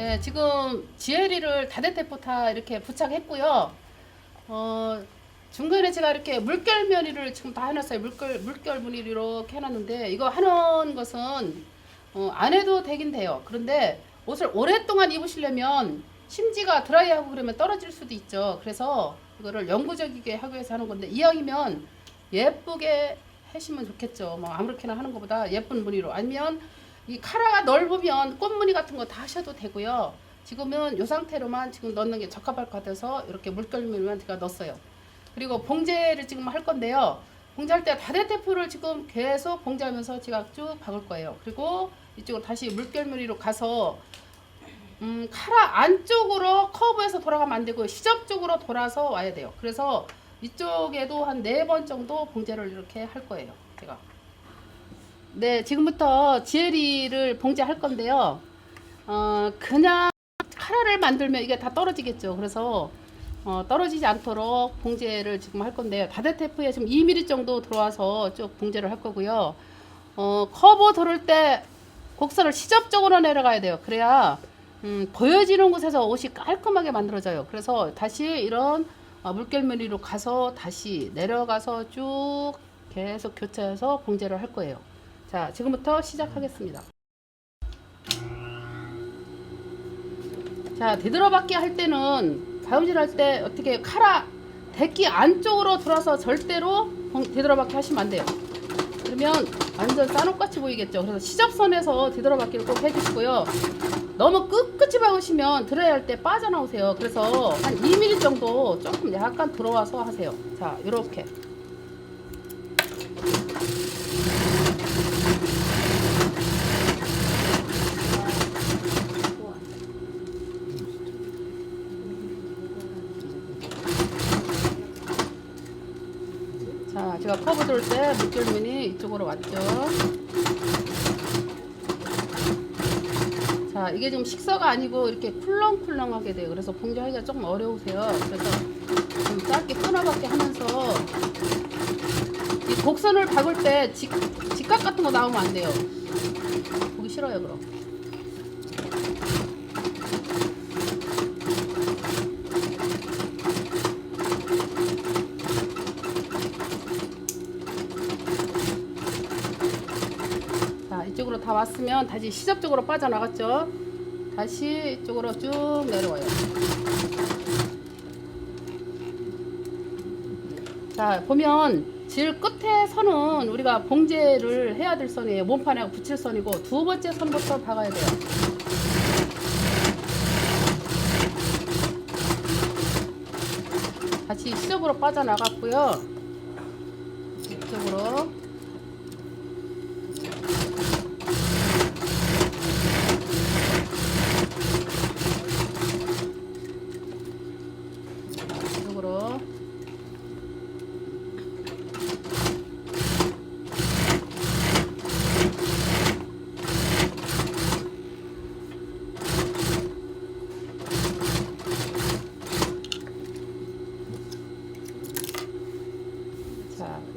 네, 지금 GLE를 다대테프 다 이렇게 부착했고요. 중간에 제가 이렇게 물결 면이를 지금 다 해놨어요. 물결 무늬를 이렇게 해놨는데, 이거 하는 것은, 안 해도 되긴 돼요. 그런데 옷을 오랫동안 입으시려면 심지가 드라이하고 그러면 떨어질 수도 있죠. 그래서 이거를 영구적이게 하기 위해서 하는 건데, 이왕이면 예쁘게 하시면 좋겠죠. 뭐 아무렇게나 하는 것보다 예쁜 무늬로. 아니면 이 카라가 넓으면 꽃무늬 같은 거 다 하셔도 되고요. 지금은 이 상태로만 지금 넣는 게 적합할 것 같아서 이렇게 물결무늬만 제가 넣었어요. 그리고 봉제를 지금 할 건데요. 봉제할 때 다대테프를 지금 계속 봉제하면서 제가 쭉 박을 거예요. 그리고 이쪽으로 다시 물결무늬로 가서 카라 안쪽으로 커브에서 돌아가면 안 되고 시접 쪽으로 돌아서 와야 돼요. 그래서 이쪽에도 한 4번 정도 봉제를 이렇게 할 거예요. 제가. 네, 지금부터 GLE를 봉제할 건데요. 그냥 카라를 만들면 이게 다 떨어지겠죠. 그래서 떨어지지 않도록 봉제를 지금 할 건데요. 다대테프에 지금 2mm 정도 들어와서 쭉 봉제를 할 거고요. 커브 돌을 때 곡선을 시접적으로 내려가야 돼요. 그래야 보여지는 곳에서 옷이 깔끔하게 만들어져요. 그래서 다시 이런 물결무늬로 가서 다시 내려가서 쭉 계속 교차해서 봉제를 할 거예요. 자, 지금부터 시작하겠습니다. 자, 되돌아받기 할 때는 가음질 할 때 어떻게 카라 데끼 안쪽으로 들어서 절대로 되돌아받기 하시면 안 돼요. 그러면 완전 싸놓같이 보이겠죠. 그래서 시접선에서 되돌아받기를 꼭 해주시고요. 너무 끝끝이 박으시면 드라이 할 때 빠져나오세요. 그래서 한 2mm 정도 조금 약간 들어와서 하세요. 자, 요렇게. 자, 제가 커브 돌 때 물결면이 이쪽으로 왔죠. 자, 이게 좀 식서가 아니고 이렇게 쿨렁쿨렁하게 돼요. 그래서 봉제하기가 조금 어려우세요. 그래서 좀 짧게 끊어박게 하면서 이 곡선을 박을 때 직각 같은 거 나오면 안 돼요. 보기 싫어요, 그럼. 이쪽으로 다 왔으면 다시 시접적으로 빠져나갔죠. 다시 이쪽으로 쭉 내려와요. 자, 보면 질 끝에 선은 우리가 봉제를 해야 될 선이에요. 몸판에 붙일 선이고 두 번째 선부터 박아야 돼요. 다시 시접으로 빠져나갔고요. 이쪽으로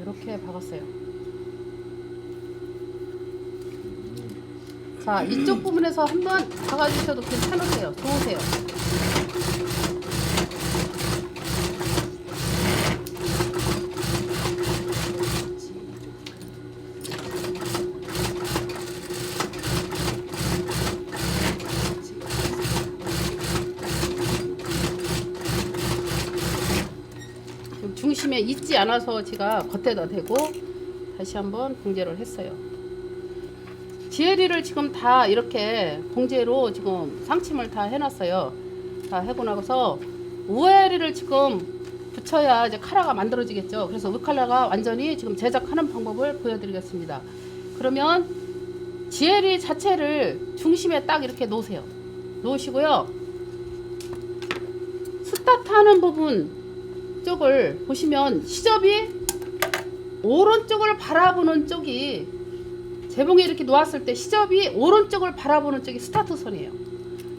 이렇게 박았어요. 자, 이쪽 부분에서 한번 박아주셔도 괜찮으세요. 좋으세요. 중심에 있지 않아서 제가 겉에다 대고 다시 한번 봉제를 했어요. GLE를 지금 다 이렇게 봉제로 지금 상침을 다 해놨어요. 다 해고 나서 우에리를 지금 붙여야 이제 카라가 만들어지겠죠. 그래서 우칼라가 완전히 지금 제작하는 방법을 보여드리겠습니다. 그러면 GLE 자체를 중심에 딱 이렇게 놓으세요. 놓으시고요. 스타트하는 부분 쪽을 보시면 시접이 오른쪽을 바라보는 쪽이 재봉에 이렇게 놓았을 때 시접이 오른쪽을 바라보는 쪽이 스타트 선이에요.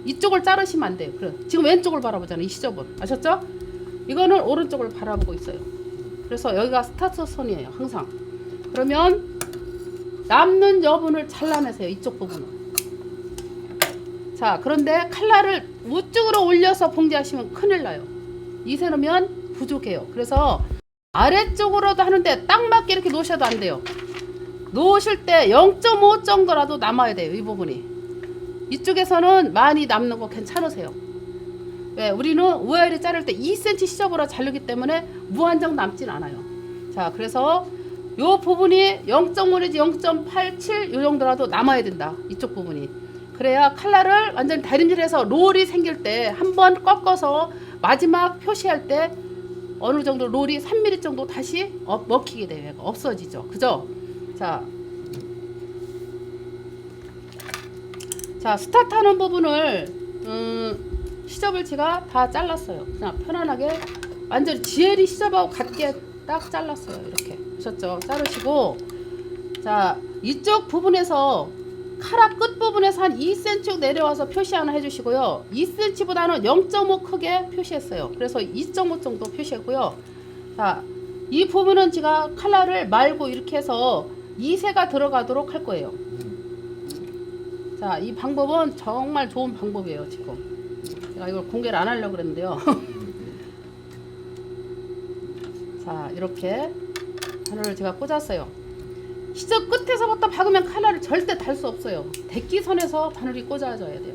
이쪽을 자르시면 안 돼요. 그래. 지금 왼쪽을 바라보잖아요. 이 시접은. 아셨죠? 이거는 오른쪽을 바라보고 있어요. 그래서 여기가 스타트 선이에요. 항상. 그러면 남는 여분을 잘라내세요. 이쪽 부분은. 자, 그런데 칼날을 우측으로 올려서 봉제하시면 큰일 나요. 2세 넣으면 부족해요. 그래서 아래쪽으로도 하는데 딱 맞게 이렇게 놓으셔도 안 돼요. 놓으실 때 0.5 정도라도 남아야 돼요. 이 부분이. 이쪽에서는 많이 남는 거 괜찮으세요. 왜? 우리는 우아리 자를 때 2cm 시접으로 자르기 때문에 무한정 남진 않아요. 자, 그래서 요 부분이 0.5 내지 0.87 요 정도라도 남아야 된다. 이쪽 부분이. 그래야 칼날을 완전히 다림질해서 롤이 생길 때 한번 꺾어서 마지막 표시할 때 어느 정도 롤이 3mm 정도 다시 먹히게 돼요. 없어지죠. 그죠? 자, 스타트하는 부분을 시접을 제가 다 잘랐어요. 그냥 편안하게 완전히 GL이 시접하고 같게 딱 잘랐어요. 이렇게 보셨죠? 자르시고, 자, 이쪽 부분에서 카라 끝 부분에서 한 2cm 내려와서 표시 하나 해주시고요. 2cm보다는 0.5 크게 표시했어요. 그래서 2.5 정도 표시했고요. 자, 이 부분은 제가 칼날을 말고 이렇게 해서 2세가 들어가도록 할 거예요. 자, 이 방법은 정말 좋은 방법이에요. 지금 제가 이걸 공개를 안 하려고 그랬는데요. 자, 이렇게 바늘을 제가 꽂았어요. 시접 끝에서부터 박으면 칼날을 절대 달 수 없어요. 대기선에서 바늘이 꽂아져야 돼요.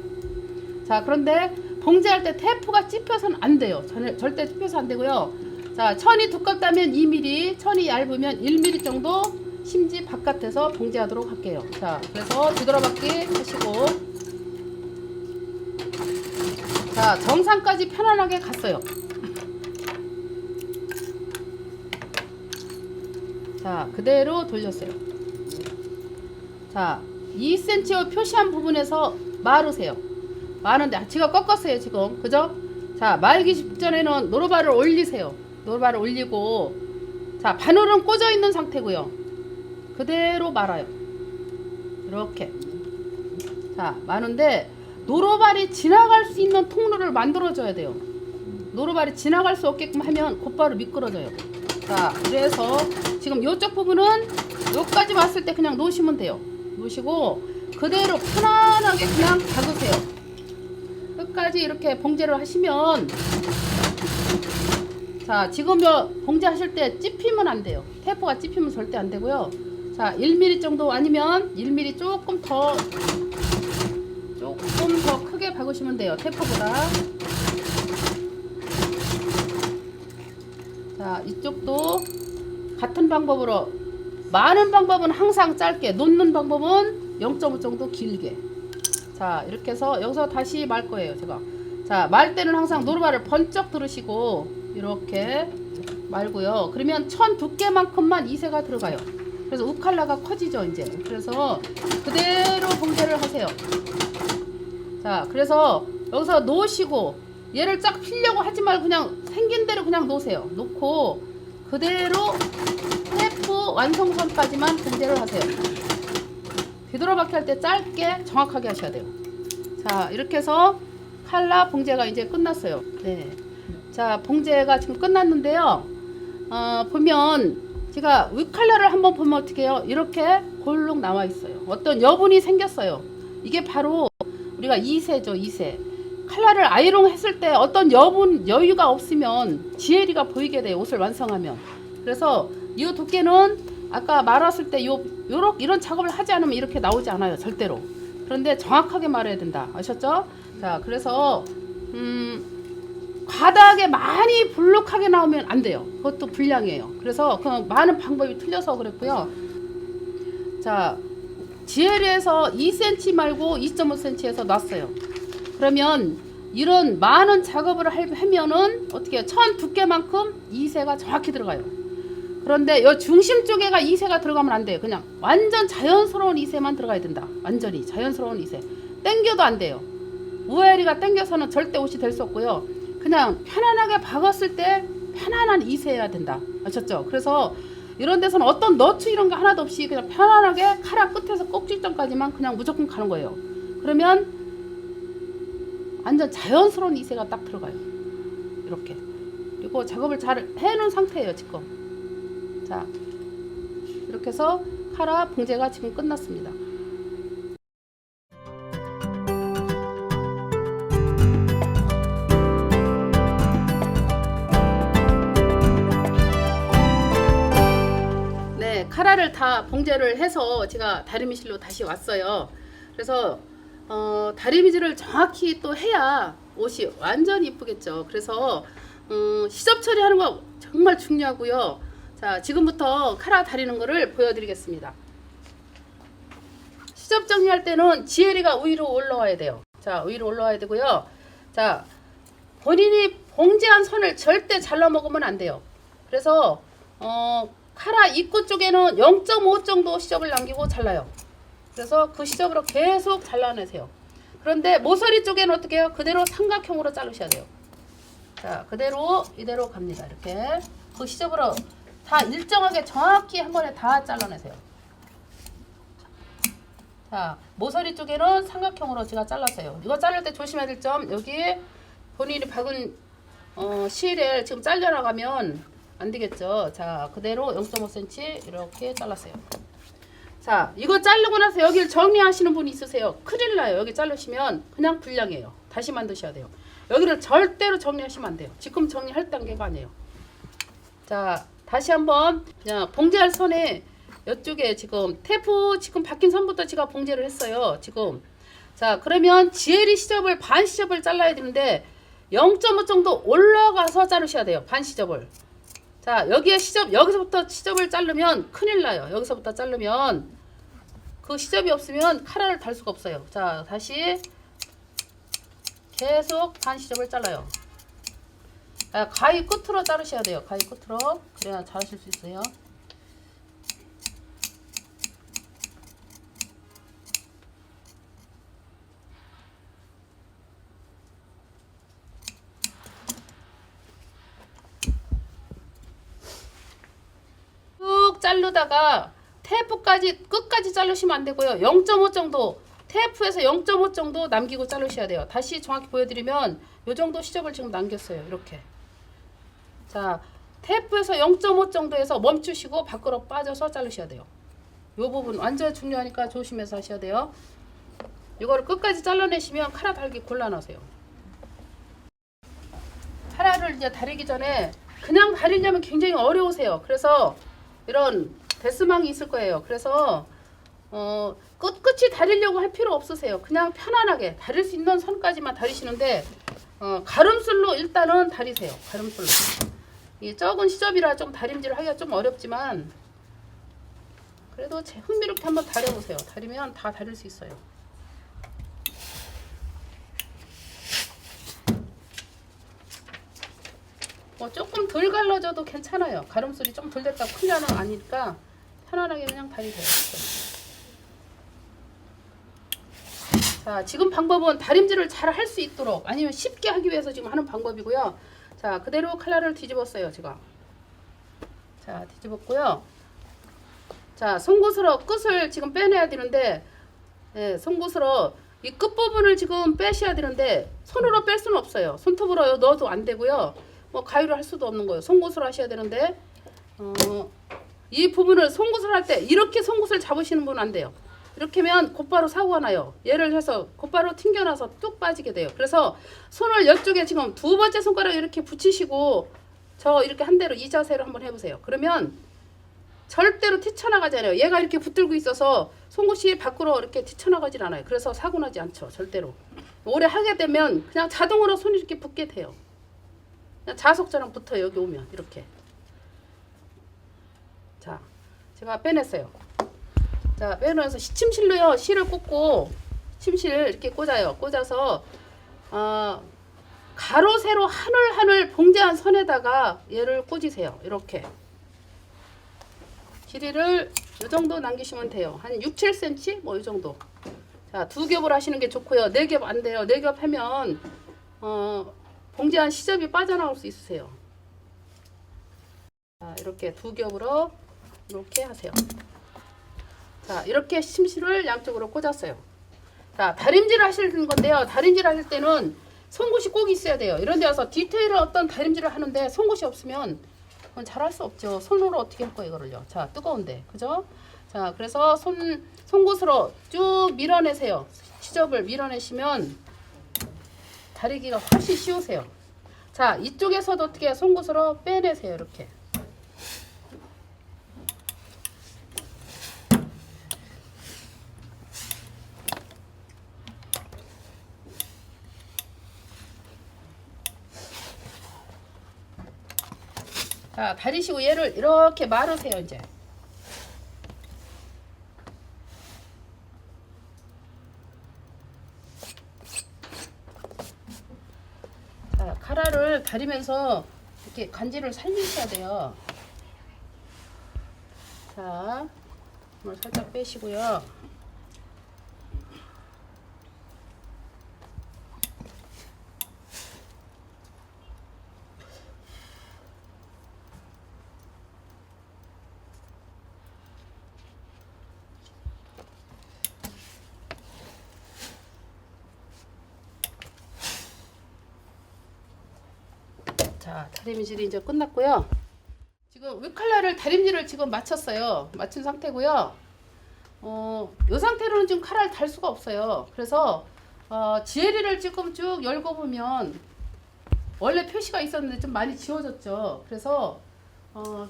자, 그런데 봉제할 때 테이프가 찝혀서는 안 돼요. 절대 찝혀서 안 되고요. 자, 천이 두껍다면 2mm, 천이 얇으면 1mm 정도 심지 바깥에서 봉제하도록 할게요. 자, 그래서 뒤돌아박기 하시고, 자, 정상까지 편안하게 갔어요. 자, 그대로 돌렸어요. 자, 2cm 표시한 부분에서 마르세요. 마는데 제가 꺾었어요 지금. 그죠? 자, 말기 직전에는 노루발을 올리세요. 노루발을 올리고, 자, 바늘은 꽂아 있는 상태고요. 그대로 말아요. 이렇게. 자, 마는데 노루발이 지나갈 수 있는 통로를 만들어 줘야 돼요. 노루발이 지나갈 수 없게끔 하면 곧바로 미끄러져요. 자, 그래서 지금 이쪽 부분은 여기까지 왔을 때 그냥 놓으시면 돼요. 놓으시고 그대로 편안하게 그냥 박으세요. 끝까지 이렇게 봉제를 하시면, 자, 지금 요 봉제하실 때 찝히면 안 돼요. 테이프가 찝히면 절대 안 되고요. 자, 1mm 정도 아니면 1mm 조금 더 크게 박으시면 돼요. 테이프보다. 자, 이쪽도 같은 방법으로, 마는 방법은 항상 짧게, 놓는 방법은 0.5 정도 길게. 자, 이렇게 해서 여기서 다시 말 거예요, 제가. 자, 말 때는 항상 노루발을 번쩍 들으시고 이렇게 말고요. 그러면 천 두께만큼만 2세가 들어가요. 그래서 우칼라가 커지죠, 이제. 그래서 그대로 봉제를 하세요. 자, 그래서 여기서 놓으시고 얘를 쫙 피려고 하지 말고 그냥 생긴 대로 그냥 놓으세요. 놓고 그대로 테이프 완성선까지만 봉제를 하세요. 뒤돌아박기 할 때 짧게 정확하게 하셔야 돼요. 자, 이렇게 해서 칼라 봉제가 이제 끝났어요. 네. 자, 봉제가 지금 끝났는데요. 보면 제가 윗칼라를 한번 보면 어떻게 해요? 이렇게 골록 나와 있어요. 어떤 여분이 생겼어요. 이게 바로 우리가 2세죠, 2세. 칼라를 아이롱 했을 때 어떤 여유가 없으면 지혜리가 보이게 돼요. 옷을 완성하면. 그래서 이 두께는 아까 말았을 때 이런 작업을 하지 않으면 이렇게 나오지 않아요. 절대로. 그런데 정확하게 말해야 된다. 아셨죠? 자, 그래서 과다하게 많이 불룩하게 나오면 안 돼요. 그것도 불량이에요. 그래서 그 많은 방법이 틀려서 그랬고요. 자, 지혜리에서 2cm 말고 2.5cm에서 놨어요. 그러면 이런 많은 작업을 하면은 어떻게 해요? 천 두께만큼 2세가 정확히 들어가요. 그런데 이 중심 쪽에가 2세가 들어가면 안 돼요. 그냥 완전 자연스러운 2세만 들어가야 된다. 완전히 자연스러운 2세. 땡겨도 안 돼요. 우아리가 땡겨서는 절대 옷이 될 수 없고요. 그냥 편안하게 박았을 때 편안한 2세여야 된다. 아셨죠? 그래서 이런 데서는 어떤 너트 이런 거 하나도 없이 그냥 편안하게 카라 끝에서 꼭지점까지만 그냥 무조건 가는 거예요. 그러면 완전 자연스러운 2세가 딱 들어가요. 이렇게. 그리고 작업을 잘 해놓은 상태예요, 지금. 자, 이렇게 해서 카라 봉제가 지금 끝났습니다. 카라를 다 봉제를 해서 제가 다리미실로 다시 왔어요. 그래서 다리미질을 정확히 또 해야 옷이 완전히 이쁘겠죠. 그래서 시접 처리하는 거 정말 중요하고요. 자, 지금부터 카라 다리는 거를 보여드리겠습니다. 시접 정리할 때는 지혜리가 위로 올라와야 돼요. 자, 위로 올라와야 되고요. 자, 본인이 봉제한 선을 절대 잘라 먹으면 안 돼요. 그래서 카라 입구 쪽에는 0.5 정도 시접을 남기고 잘라요. 그래서 그 시접으로 계속 잘라내세요. 그런데 모서리 쪽에는 어떻게 해요? 그대로 삼각형으로 자르셔야 돼요. 자, 그대로 이대로 갑니다. 이렇게 그 시접으로 다 일정하게 정확히 한 번에 다 잘라내세요. 자, 모서리 쪽에는 삼각형으로 제가 잘랐어요. 이거 자를 때 조심해야 될 점, 여기 본인이 박은 실을 지금 잘려나가면 안 되겠죠. 자, 그대로 0.5cm 이렇게 잘랐어요. 자, 이거 자르고 나서 여기를 정리하시는 분이 있으세요. 큰일 나요. 여기 자르시면 그냥 불량이에요. 다시 만드셔야 돼요. 여기를 절대로 정리하시면 안 돼요. 지금 정리할 단계가 아니에요. 자, 다시 한번 그냥 봉제할 선에 이쪽에 지금 테이프 지금 박힌 선부터 제가 봉제를 했어요. 지금. 자, 그러면 지혜리 시접을 반 시접을 잘라야 되는데 0.5 정도 올라가서 자르셔야 돼요. 반 시접을. 자, 여기에 시접, 여기서부터 시접을 자르면 큰일 나요. 여기서부터 자르면 그 시접이 없으면 카라를 달 수가 없어요. 자, 다시 계속 반 시접을 잘라요. 자, 가위 끝으로 자르셔야 돼요. 가위 끝으로. 그래야 잘 하실 수 있어요. 쭉 자르다가 테이프까지 끝까지 자르시면 안 되고요. 0.5 정도, 테이프에서 0.5 정도 남기고 자르셔야 돼요. 다시 정확히 보여드리면 이 정도 시접을 지금 남겼어요. 이렇게. 자, 테이프에서 0.5 정도에서 멈추시고 밖으로 빠져서 자르셔야 돼요. 이 부분 완전 중요하니까 조심해서 하셔야 돼요. 이거를 끝까지 잘라내시면 카라 달기 곤란하세요. 카라를 이제 다리기 전에 그냥 다리려면 굉장히 어려우세요. 그래서 이런 데스망이 있을 거예요. 그래서 끝끝이 다리려고 할 필요 없으세요. 그냥 편안하게 다릴 수 있는 선까지만 다리시는데 가름술로 일단은 다리세요. 가름술로. 이 적은 시접이라 좀 다림질을 하기가 좀 어렵지만 그래도 흥미롭게 한번 다려보세요. 다리면 다 다릴 수 있어요. 뭐 조금 덜 갈라져도 괜찮아요. 가름술이 좀 덜 됐다 큰일 나는 아니니까 편안하게 그냥 다리세요. 자, 지금 방법은 다림질을 잘 할 수 있도록 아니면 쉽게 하기 위해서 지금 하는 방법이고요. 자, 그대로 칼날을 뒤집었어요. 제가. 자, 뒤집었고요. 자, 송곳으로 끝을 지금 빼내야 되는데 송곳으로 이 끝부분을 지금 빼셔야 되는데 손으로 뺄 수는 없어요. 손톱으로 넣어도 안 되고요. 뭐 가위로 할 수도 없는 거예요. 송곳으로 하셔야 되는데 이 부분을 송곳을 할 때 이렇게 송곳을 잡으시는 분은 안 돼요. 이렇게 하면 곧바로 사고가 나요. 예를 들어서 곧바로 튕겨나서 뚝 빠지게 돼요. 그래서 손을 이쪽에 지금 두 번째 손가락 이렇게 붙이시고 저 이렇게 한 대로 이 자세로 한번 해보세요. 그러면 절대로 튀쳐나가잖아요. 얘가 이렇게 붙들고 있어서 송곳이 밖으로 이렇게 튀쳐나가질 않아요. 그래서 사고 나지 않죠. 절대로. 오래 하게 되면 그냥 자동으로 손이 이렇게 붙게 돼요. 그냥 자석처럼 붙어요. 여기 오면 이렇게. 자, 제가 빼냈어요. 자, 빼내서 시침실로요. 실을 꽂고 침실 이렇게 꽂아요. 꽂아서 가로 세로 한올 한올 봉제한 선에다가 얘를 꽂으세요. 이렇게. 길이를 이 정도 남기시면 돼요. 한 6, 7cm 뭐 이 정도. 자, 두 겹을 하시는 게 좋고요. 네 겹 안 돼요. 네 겹 하면 봉제한 시접이 빠져나올 수 있으세요. 자, 이렇게 두 겹으로 이렇게 하세요. 자, 이렇게 심실을 양쪽으로 꽂았어요. 자, 다림질 하시는 건데요. 다림질 하실 때는 송곳이 꼭 있어야 돼요. 이런 데 와서 디테일을 어떤 다림질을 하는데 송곳이 없으면 그건 잘 할 수 없죠. 손으로 어떻게 할 거예요, 이거를요. 자, 뜨거운데. 그죠? 자, 그래서 송곳으로 쭉 밀어내세요. 시접을 밀어내시면 다리기가 훨씬 쉬우세요. 자, 이쪽에서도 어떻게 송곳으로 빼내세요. 이렇게. 자, 다리시고 얘를 이렇게 마르세요, 이제. 자, 카라를 다리면서 이렇게 간질을 살리셔야 돼요. 자, 물을 살짝 빼시고요. 자, 다림질이 이제 끝났고요. 지금 윗칼라를 다림질을 지금 마쳤어요. 마친 상태고요. 이 상태로는 지금 칼을 달 수가 없어요. 그래서 지혜리를 지금 쭉 열고 보면 원래 표시가 있었는데 좀 많이 지워졌죠. 그래서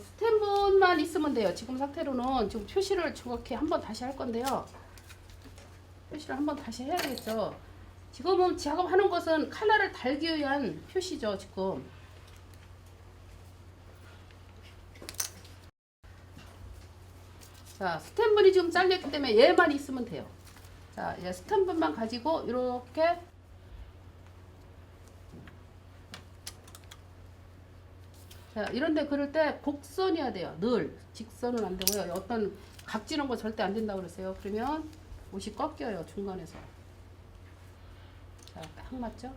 스텐분만 있으면 돼요. 지금 상태로는 지금 표시를 정확히 한번 다시 할 건데요. 표시를 한번 다시 해야 되겠죠. 지금은 작업하는 것은 칼라를 달기 위한 표시죠. 지금. 자, 스텐분이 지금 잘렸기 때문에 얘만 있으면 돼요. 자, 얘 스텐분만 가지고 이렇게 자, 이런데 그럴 때 곡선이어야 돼요. 늘 직선은 안 되고요. 어떤 각지는 거 절대 안 된다고 그랬어요. 그러면 옷이 꺾여요, 중간에서. 자, 딱 맞죠?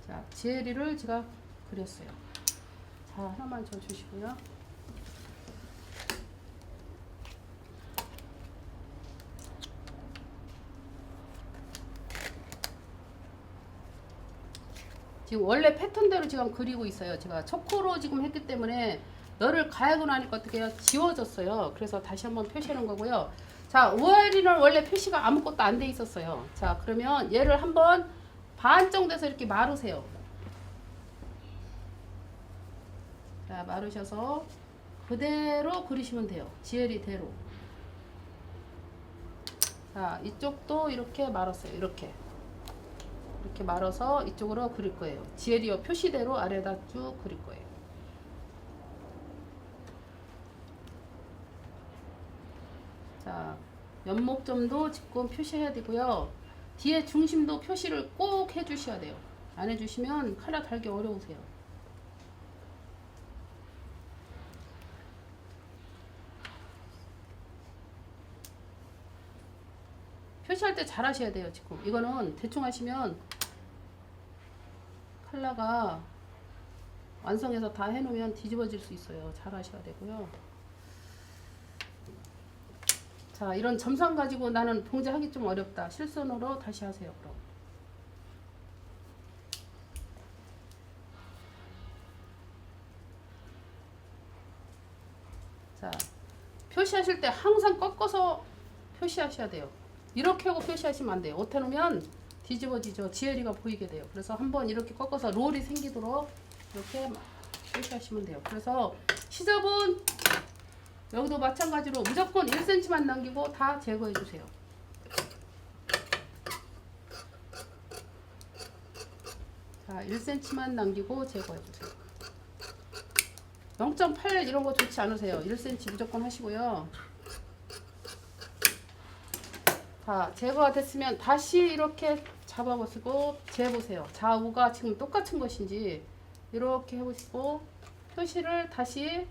자, 지혜리를 제가 그렸어요. 자, 하나만 더 주시고요. 지금 원래 패턴대로 지금 그리고 있어요. 제가 초코로 지금 했기 때문에 너를 가야고 나니까 어떻게 해요? 지워졌어요. 그래서 다시 한번 표시하는 거고요. 자, 오일리는 원래 표시가 아무것도 안 돼 있었어요. 자, 그러면 얘를 한번 반 정도에서 이렇게 마르세요. 자, 마르셔서 그대로 그리시면 돼요. 지혜리대로. 자, 이쪽도 이렇게 말았어요. 이렇게 말아서 이쪽으로 그릴 거예요. 지혜리어 표시대로 아래다 쭉 그릴 거예요. 자, 연목점도 지금 표시해야 되고요. 뒤에 중심도 표시를 꼭 해주셔야 돼요. 안 해주시면 칼라 달기 어려우세요. 표시할 때 잘 하셔야 돼요. 지금 이거는 대충 하시면 칼라가 완성해서 다 해놓으면 뒤집어질 수 있어요. 잘 하셔야 되고요. 자, 이런 점선 가지고 나는 봉제하기 좀 어렵다. 실선으로 다시 하세요. 그럼. 자, 표시하실 때 항상 꺾어서 표시하셔야 돼요. 이렇게 하고 표시하시면 안 돼요. 옷 해놓으면 뒤집어지죠. 지혜리가 보이게 돼요. 그래서 한번 이렇게 꺾어서 롤이 생기도록 이렇게 표시하시면 돼요. 그래서 시접은 여기도 마찬가지로 무조건 1cm만 남기고 다 제거해 주세요. 자, 1cm만 남기고 제거해 주세요. 0.8 이런 거 좋지 않으세요. 1cm 무조건 하시고요. 자, 제거가 됐으면 다시 이렇게 잡아보시고 재보세요. 좌우가 지금 똑같은 것인지 이렇게 해보시고 표시를 다시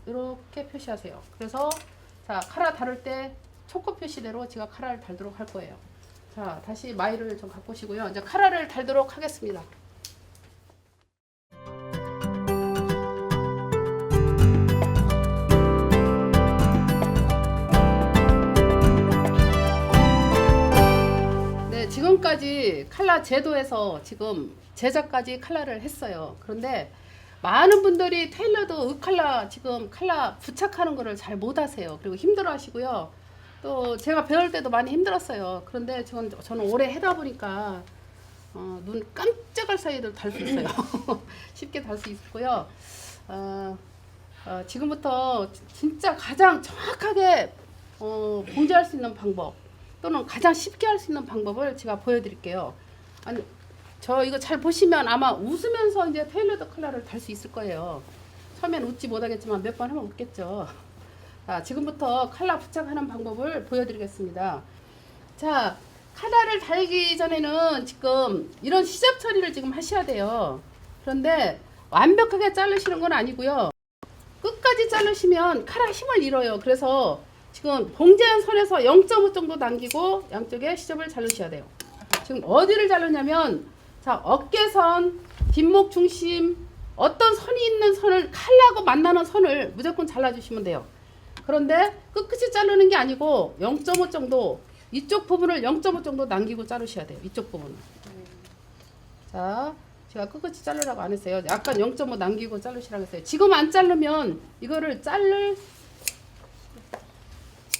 이렇게 표시하세요. 그래서 자, 카라 다룰 때 초코 표시대로 제가 카라를 달도록 할 거예요. 자, 다시 마이를 좀 갖고 오시고요. 이제 카라를 달도록 하겠습니다. 지금까지 칼라 제도에서 지금 제작까지 칼라를 했어요. 그런데 많은 분들이 테일러도 칼라 지금 칼라 부착하는 거를 잘 못하세요. 그리고 힘들어 하시고요. 또 제가 배울 때도 많이 힘들었어요. 그런데 저는 오래 하다 보니까 눈 깜짝할 사이를 달 수 있어요. 쉽게 달 수 있고요. 지금부터 진짜 가장 정확하게 봉제할 수 있는 방법, 또는 가장 쉽게 할 수 있는 방법을 제가 보여드릴게요. 아니, 저 이거 잘 보시면 아마 웃으면서 이제 테일러드 컬러를 달 수 있을 거예요. 처음엔 웃지 못하겠지만 몇 번 하면 웃겠죠. 자, 지금부터 컬러 부착하는 방법을 보여드리겠습니다. 자, 컬러를 달기 전에는 지금 이런 시접 처리를 지금 하셔야 돼요. 그런데 완벽하게 자르시는 건 아니고요. 끝까지 자르시면 컬러 힘을 잃어요. 그래서 지금 봉제한 선에서 0.5 정도 남기고 양쪽에 시접을 자르셔야 돼요. 지금 어디를 자르냐면, 자, 어깨선, 뒷목 중심, 어떤 선이 있는 선을, 칼라하고 만나는 선을 무조건 잘라주시면 돼요. 그런데 끝끝이 자르는 게 아니고 0.5 정도, 이쪽 부분을 0.5 정도 남기고 자르셔야 돼요. 이쪽 부분을. 자, 제가 끝끝이 자르라고 안 했어요. 약간 0.5 남기고 자르시라고 했어요. 지금 안 자르면 이거를 자를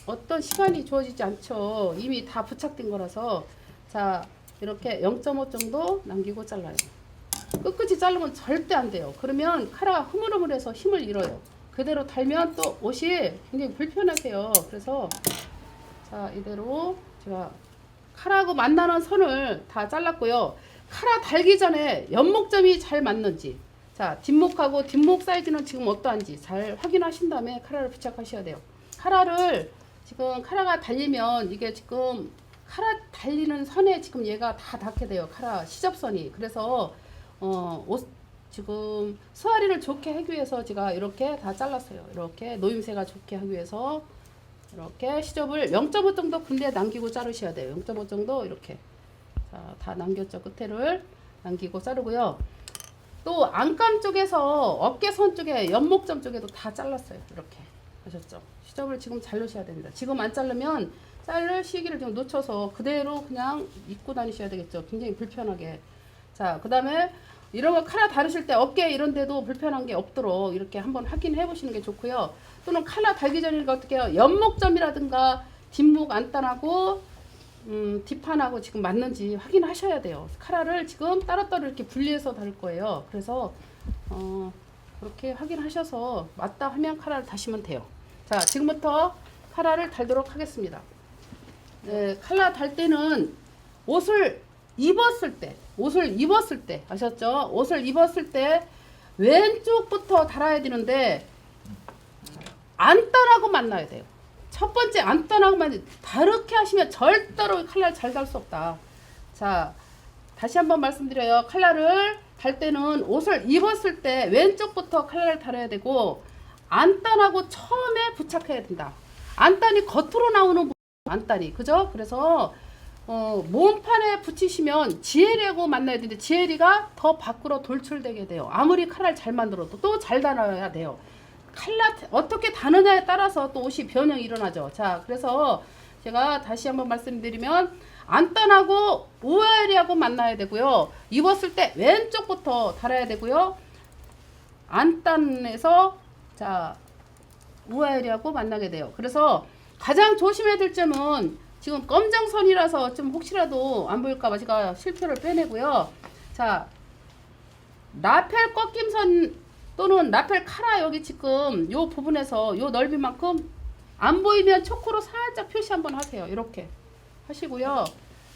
어떤 시간이 주어지지 않죠. 이미 다 부착된 거라서. 자, 이렇게 0.5 정도 남기고 잘라요. 끝끝이 자르면 절대 안 돼요. 그러면 카라가 흐물흐물해서 힘을 잃어요. 그대로 달면 또 옷이 굉장히 불편하세요. 그래서 자, 이대로 제가 카라하고 만나는 선을 다 잘랐고요. 카라 달기 전에 연목점이 잘 맞는지, 자, 뒷목하고 뒷목 사이즈는 지금 어떠한지 잘 확인하신 다음에 카라를 부착하셔야 돼요. 카라를 지금 카라가 달리면 이게 지금 카라 달리는 선에 지금 얘가 다 닿게 돼요. 카라 시접선이. 그래서 옷 지금 수아리를 좋게 하기 위해서 제가 이렇게 다 잘랐어요. 이렇게 노임새가 좋게 하기 위해서 이렇게 시접을 0.5 정도 군데에 남기고 자르셔야 돼요. 0.5 정도 이렇게. 자, 다 남겼죠. 끝에를 남기고 자르고요. 또 안감 쪽에서 어깨선 쪽에 연목점 쪽에도 다 잘랐어요. 이렇게 하셨죠. 시접을 지금 자르셔야 됩니다. 지금 안 자르면 자를 시기를 좀 놓쳐서 그대로 그냥 입고 다니셔야 되겠죠. 굉장히 불편하게. 자, 그 다음에 이런 거 카라 다르실 때 어깨 이런 데도 불편한 게 없도록 이렇게 한번 확인해 보시는 게 좋고요. 또는 카라 달기 전이니까 어떻게 해요? 연목점이라든가 뒷목 안단하고 뒷판하고 지금 맞는지 확인하셔야 돼요. 카라를 지금 따로따로 이렇게 분리해서 다룰 거예요. 그래서 그렇게 확인하셔서 맞다 하면 카라를 다시면 돼요. 자, 지금부터 카라를 달도록 하겠습니다. 네, 칼라 달 때는 옷을 입었을 때 아셨죠? 옷을 입었을 때 왼쪽부터 달아야 되는데 안단하고 만나야 돼요. 첫 번째 안단하고 만나. 다르게 하시면 절대로 칼라를 잘 달 수 없다. 자, 다시 한번 말씀드려요. 칼라를 달 때는 옷을 입었을 때 왼쪽부터 칼라를 달아야 되고 안단하고 처음에 부착해야 된다. 안단이 겉으로 나오는 안단이, 그죠? 그래서 몸판에 붙이시면 지혜리하고 만나야 되는데 지혜리가 더 밖으로 돌출되게 돼요. 아무리 칼을 잘 만들어도 또 잘 달아야 돼요. 칼라 어떻게 다느냐에 따라서 또 옷이 변형이 일어나죠. 자, 그래서 제가 다시 한번 말씀드리면 안단하고 우아리하고 만나야 되고요. 입었을 때 왼쪽부터 달아야 되고요. 안단에서 자 우아리하고 만나게 돼요. 그래서 가장 조심해야 될 점은 지금 검정선이라서 좀 혹시라도 안 보일까봐 제가 실표를 빼내고요. 자, 라펠 꺾임선 또는 라펠 카라 여기 지금 요 부분에서 요 넓이만큼 안 보이면 초코로 살짝 표시 한번 하세요. 이렇게 하시고요.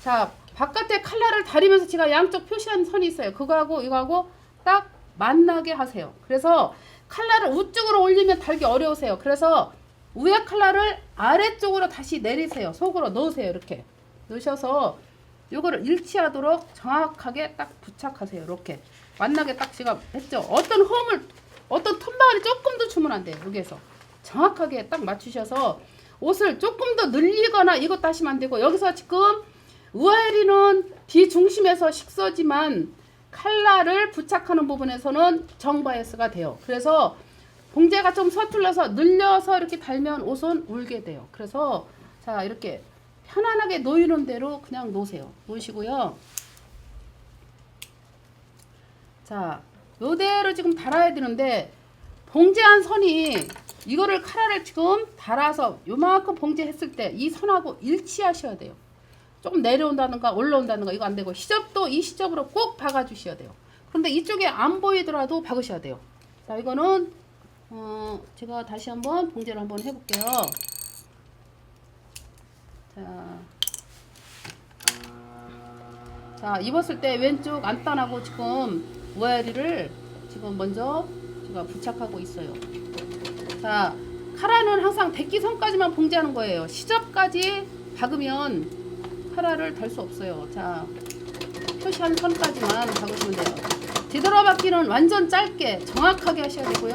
자, 바깥에 칼라를 다리면서 제가 양쪽 표시한 선이 있어요. 그거하고 이거하고 딱 만나게 하세요. 그래서 칼라를 우측으로 올리면 달기 어려우세요. 그래서 위에 칼라를 아래쪽으로 다시 내리세요. 속으로 넣으세요. 이렇게 넣으셔서 요거를 일치하도록 정확하게 딱 부착하세요. 이렇게 만나게 딱 제가 했죠. 어떤 홈을 어떤 틈바구니 조금 더 주면 안 돼요. 여기에서 정확하게 딱 맞추셔서 옷을 조금 더 늘리거나 이것도 하시면 안 되고, 여기서 지금 우아리는 뒤 중심에서 식서지만 칼라를 부착하는 부분에서는 정바이어스가 돼요. 그래서 봉제가 좀 서툴러서 늘려서 이렇게 달면 옷은 울게 돼요. 그래서 자, 이렇게 편안하게 놓이는 대로 그냥 놓으세요. 놓으시고요. 자, 요대로 지금 달아야 되는데 봉제한 선이 이거를 카라를 지금 달아서 요만큼 봉제했을 때 이 선하고 일치하셔야 돼요. 조금 내려온다든가 올라온다든가 이거 안 되고, 시접도 이 시접으로 꼭 박아 주셔야 돼요. 그런데 이쪽에 안 보이더라도 박으셔야 돼요. 자, 이거는 제가 다시 한번 봉제를 한번 해볼게요. 자, 자, 입었을 때 왼쪽 안단하고 지금 우아리를 지금 먼저 제가 부착하고 있어요. 자, 카라는 항상 대기선까지만 봉제하는 거예요. 시접까지 박으면 카라를 달 수 없어요. 자, 표시한 선까지만 박으시면 돼요. 뒤돌아박기는 완전 짧게 정확하게 하셔야 되고요.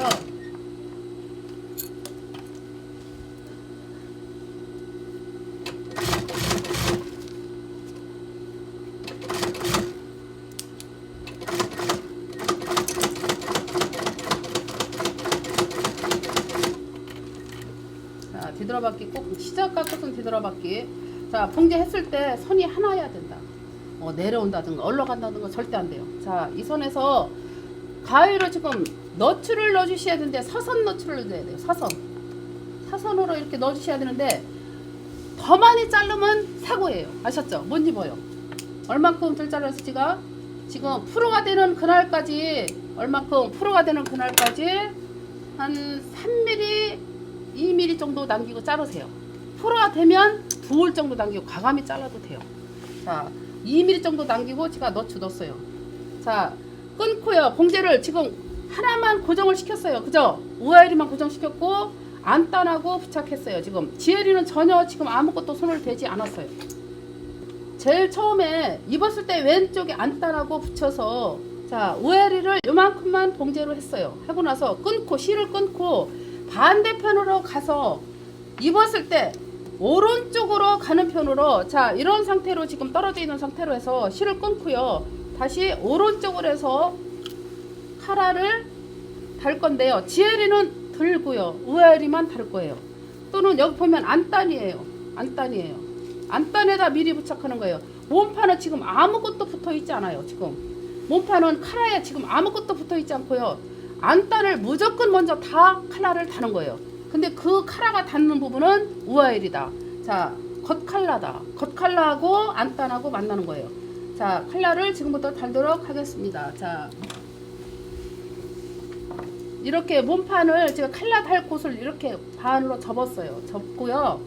자, 뒤돌아박기 꼭 시작과 끝은 뒤돌아박기. 자, 봉제했을 때 선이 하나여야 된다. 내려온다든가 올라간다든가 절대 안 돼요. 자, 이 선에서 가위로 지금 너츠를 넣어주셔야 되는데 사선 너츠를 넣어야 돼요. 사선으로 이렇게 넣어주셔야 되는데 더 많이 자르면 사고예요. 아셨죠? 못 입어요. 얼만큼 덜 잘라서 제가 지금 프로가 되는 그날까지 얼만큼 프로가 되는 그날까지 한 3mm, 2mm 정도 남기고 자르세요. 프로가 되면 2올 정도 남기고 과감히 잘라도 돼요. 자, 2mm 정도 남기고 제가 넣었어요. 자, 끊고요. 봉제를 지금 하나만 고정을 시켰어요. 그죠? 우아리만 고정시켰고 안단하고 부착했어요. 지금 지혜리는 전혀 지금 아무것도 손을 대지 않았어요. 제일 처음에 입었을 때 왼쪽에 안단하고 붙여서 자, 우아리를 요만큼만 봉제로 했어요. 하고 나서 끊고 실을 끊고 반대편으로 가서 입었을 때 오른쪽으로 가는 편으로 자, 이런 상태로 지금 떨어져 있는 상태로 해서 실을 끊고요. 다시 오른쪽으로 해서 카라를 달 건데요. 지혜리는 들고요. 우아리만 달 거예요. 또는 여기 보면 안단이에요. 안단에다 미리 부착하는 거예요. 몸판은 지금 아무것도 붙어 있지 않아요. 지금 몸판은 카라에 지금 아무것도 붙어 있지 않고요. 안단을 무조건 먼저 다 칼라를 다는 거예요. 근데 그 카라가 닿는 부분은 우아일이다. 자, 겉칼라다. 겉칼라하고 안단하고 만나는 거예요. 자, 칼라를 지금부터 달도록 하겠습니다. 자, 이렇게 몸판을 제가 칼라 달 곳을 이렇게 반으로 접었어요. 접고요.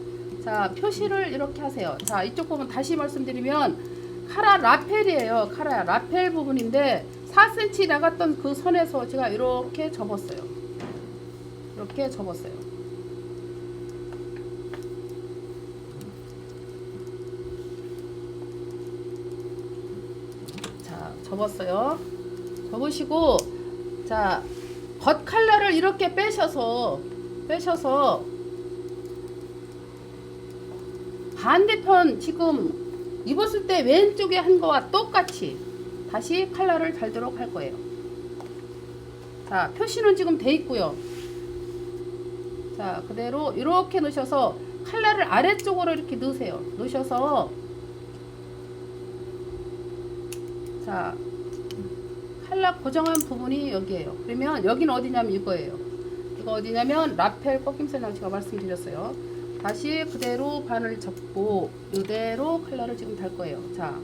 자, 표시를 이렇게 하세요. 자, 이쪽 부분 다시 말씀드리면 카라 라펠이에요. 카라 라펠 부분인데 4cm 나갔던 그 선에서 제가 이렇게 접었어요. 이렇게 접었어요. 자, 접었어요. 접으시고 자, 겉 칼라를 이렇게 빼셔서 반대편 지금 입었을 때 왼쪽에 한 거와 똑같이 다시 칼라를 달도록 할 거예요. 자, 표시는 지금 돼 있고요. 자, 그대로 이렇게 넣으셔서 칼라를 아래쪽으로 이렇게 넣으세요. 넣으셔서 자, 칼라 고정한 부분이 여기에요. 그러면 여기는 어디냐면 이거예요. 이거 어디냐면 라펠 꺾임선이라고 제가 말씀드렸어요. 다시 그대로 바늘 접고 이대로 칼라를 지금 달 거예요. 자,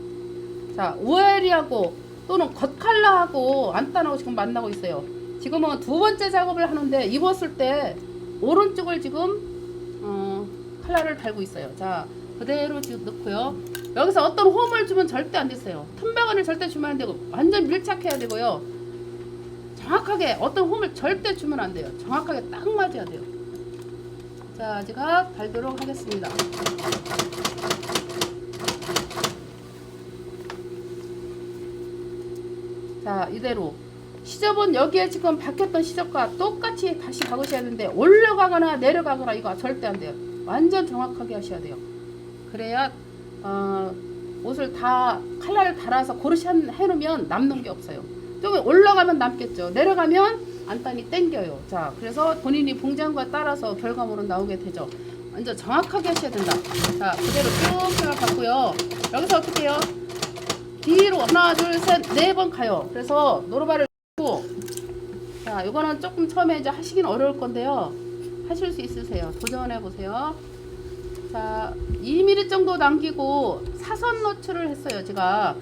우아리하고 또는 겉칼라하고 안단하고 지금 만나고 있어요. 지금은 두 번째 작업을 하는데 입었을 때 오른쪽을 지금 칼라를 달고 있어요. 자, 그대로 지금 넣고요. 여기서 어떤 홈을 주면 절대 안 됐어요. 틈바구니를 절대 주면 안 되고 완전 밀착해야 되고요. 정확하게 어떤 홈을 절대 주면 안 돼요. 정확하게 딱 맞아야 돼요. 자, 제가 달도록 하겠습니다. 자, 이대로 시접은 여기에 지금 박혔던 시접과 똑같이 다시 박으셔야 되는데 올라가거나 내려가거나 이거 절대 안 돼요. 완전 정확하게 하셔야 돼요. 그래야 옷을 다 칼라를 달아서 고르시 해놓으면 남는 게 없어요. 좀 올라가면 남겠죠. 내려가면 안단이 땡겨요. 자, 그래서 본인이 봉제한 거에 따라서 결과물은 나오게 되죠. 완전 정확하게 하셔야 된다. 자, 그대로 쭉 해갖고요. 여기서 어떻게 해요? 뒤로 하나, 둘, 셋, 네 번 가요. 그래서 노루발을 고 자, 이거는 조금 처음에 이제 하시긴 어려울 건데요. 하실 수 있으세요. 도전해 보세요. 자, 2mm 정도 남기고 사선 너츠를 했어요. 제가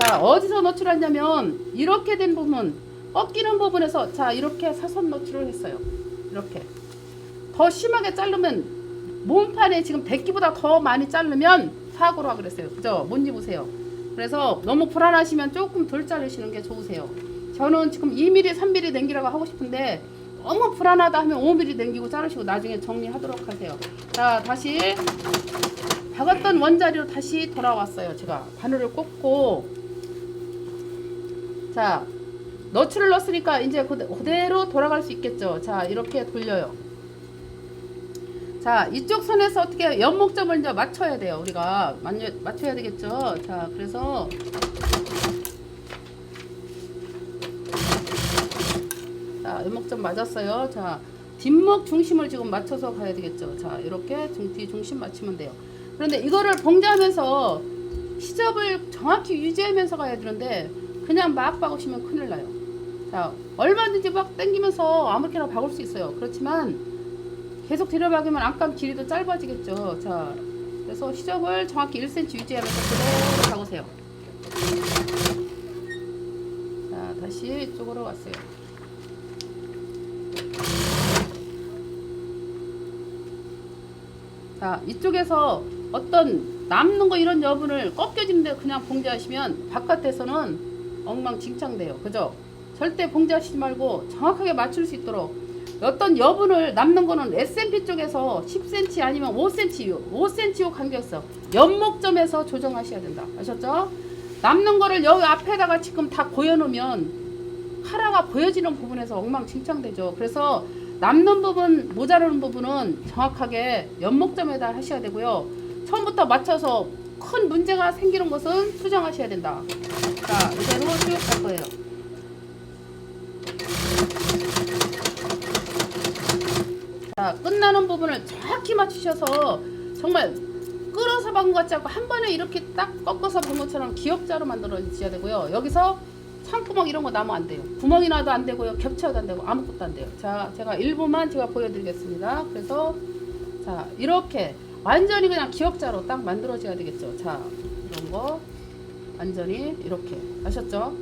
자, 어디서 너츠를 했냐면 이렇게 된 부분, 꺾이는 부분에서 자, 이렇게 사선 너츠를 했어요. 이렇게 더 심하게 자르면 몸판에 지금 대기보다 더 많이 자르면 사고라 그랬어요. 그죠? 못 입으세요. 그래서 너무 불안하시면 조금 덜 자르시는 게 좋으세요. 저는 지금 2mm, 3mm 남기라고 하고 싶은데 너무 불안하다 하면 5mm 남기고 자르시고 나중에 정리하도록 하세요. 자, 다시 박았던 원자리로 다시 돌아왔어요. 제가 바늘을 꽂고, 자, 너츠를 넣었으니까 이제 그대로 돌아갈 수 있겠죠. 자, 이렇게 돌려요. 자, 이쪽 선에서 어떻게 연목점을 이제 맞춰야 돼요. 우리가 맞춰야 되겠죠. 자, 그래서 자, 연목점 맞았어요. 자, 뒷목 중심을 지금 맞춰서 가야 되겠죠. 자, 이렇게 뒤 중심 맞추면 돼요. 그런데 이거를 봉제하면서 시접을 정확히 유지하면서 가야 되는데 그냥 막 박으시면 큰일 나요. 자, 얼마든지 막 당기면서 아무렇게나 박을 수 있어요. 그렇지만 계속 들여박으면 안감 길이도 짧아지겠죠. 자, 그래서 시접을 정확히 1cm 유지하면서 그대로 박으세요. 자, 다시 이쪽으로 왔어요. 자, 이쪽에서 어떤 남는 거 이런 여분을 꺾여지는데 그냥 봉제하시면 바깥에서는 엉망진창돼요. 그죠? 절대 봉제하시지 말고 정확하게 맞출 수 있도록 어떤 여분을 남는 거는 SMP 쪽에서 10cm 아니면 5cm 간격에서 연목점에서 조정하셔야 된다. 아셨죠? 남는 거를 여기 앞에다가 지금 다 고여놓으면 카라가 보여지는 부분에서 엉망진창되죠. 그래서 남는 부분, 모자라는 부분은 정확하게 연목점에다 하셔야 되고요. 처음부터 맞춰서 큰 문제가 생기는 것은 수정하셔야 된다. 자, 이대로 쭉 갈 거예요. 자, 끝나는 부분을 정확히 맞추셔서 정말 끌어서 박은 것 같지 않고 한 번에 이렇게 딱 꺾어서 본 것처럼 기역자로 만들어 주셔야 되고요. 여기서 창구멍 이런 거 나면 안 돼요. 구멍이 나도 안 되고요. 겹쳐도 안 되고 아무것도 안 돼요. 자, 제가 일부만 제가 보여드리겠습니다. 그래서 자, 이렇게 완전히 그냥 기역자로 딱 만들어줘야 되겠죠. 자, 이런 거 완전히 이렇게 아셨죠?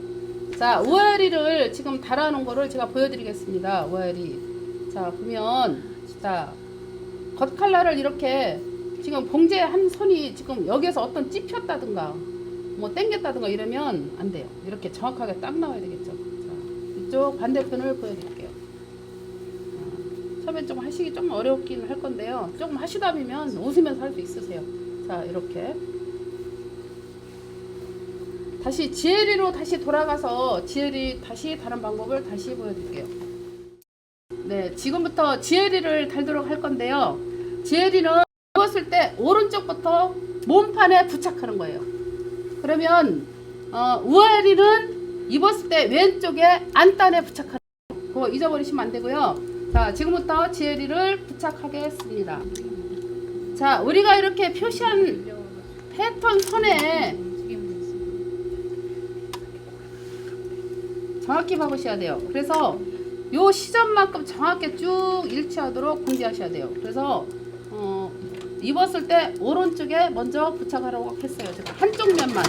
자, 우아리를 지금 달아놓은 거를 제가 보여드리겠습니다. 우아리. 자, 보면 자, 겉칼라를 이렇게 지금 봉제 한 손이 지금 여기에서 어떤 찝혔다든가 뭐 당겼다든가 이러면 안 돼요. 이렇게 정확하게 딱 나와야 되겠죠. 자, 이쪽 반대편을 보여드릴게요. 처음에 좀 하시기 좀 어렵긴 할 건데요. 조금 하시다 보면 웃으면서 할 수 있으세요. 자, 이렇게 다시 지혜리로 다시 돌아가서 지혜리 다시 다른 방법을 다시 보여드릴게요. 네, 지금부터 지혜리를 달도록 할 건데요. 지혜리는 누웠을 때 오른쪽부터 몸판에 부착하는 거예요. 그러면 우아리는 입었을 때 왼쪽에 안단에 부착하는 거예요. 그거 잊어버리시면 안 되고요. 자, 지금부터 지혜리를 부착하겠습니다. 자, 우리가 이렇게 표시한 패턴 선에 정확히 박으셔야 돼요. 그래서 요 시점만큼 정확히 쭉 일치하도록 공지하셔야 돼요. 그래서 입었을 때 오른쪽에 먼저 부착하라고 했어요. 제가 한쪽 면만.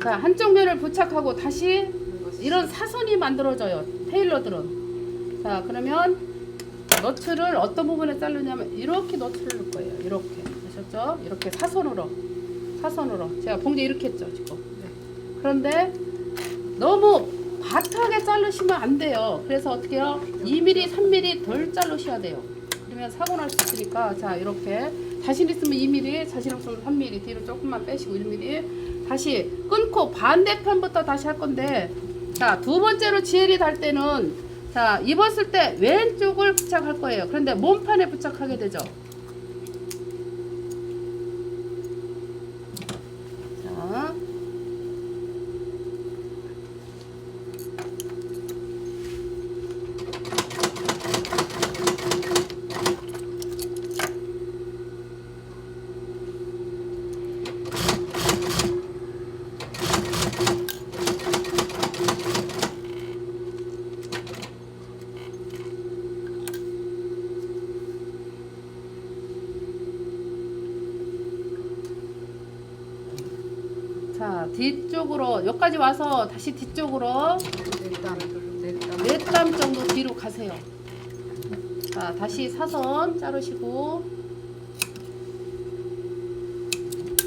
자, 한쪽 면을 부착하고 다시 이런 사선이 만들어져요. 테일러들은. 자, 그러면 너츠를 어떤 부분에 자르냐면 이렇게 너츠를 넣을 거예요. 이렇게. 아셨죠? 이렇게 사선으로. 제가 봉제 이렇게 했죠, 지금. 네. 그런데 너무 바트하게 자르시면 안 돼요. 그래서 어떻게 해요? 2mm, 3mm 덜 자르셔야 돼요. 그러면 사고 날 수 있으니까 자, 이렇게 자신 있으면 2mm, 자신 없으면 3mm 뒤로 조금만 빼시고 1mm 다시 끊고 반대편부터 다시 할 건데, 자, 두 번째로 지혜리 달 때는 자, 입었을 때 왼쪽을 부착할 거예요. 그런데 몸판에 부착하게 되죠. 자, 자, 뒤쪽으로 여기까지 와서 다시 뒤쪽으로 몇 땀 정도 뒤로 가세요. 자, 다시 사선 자르시고,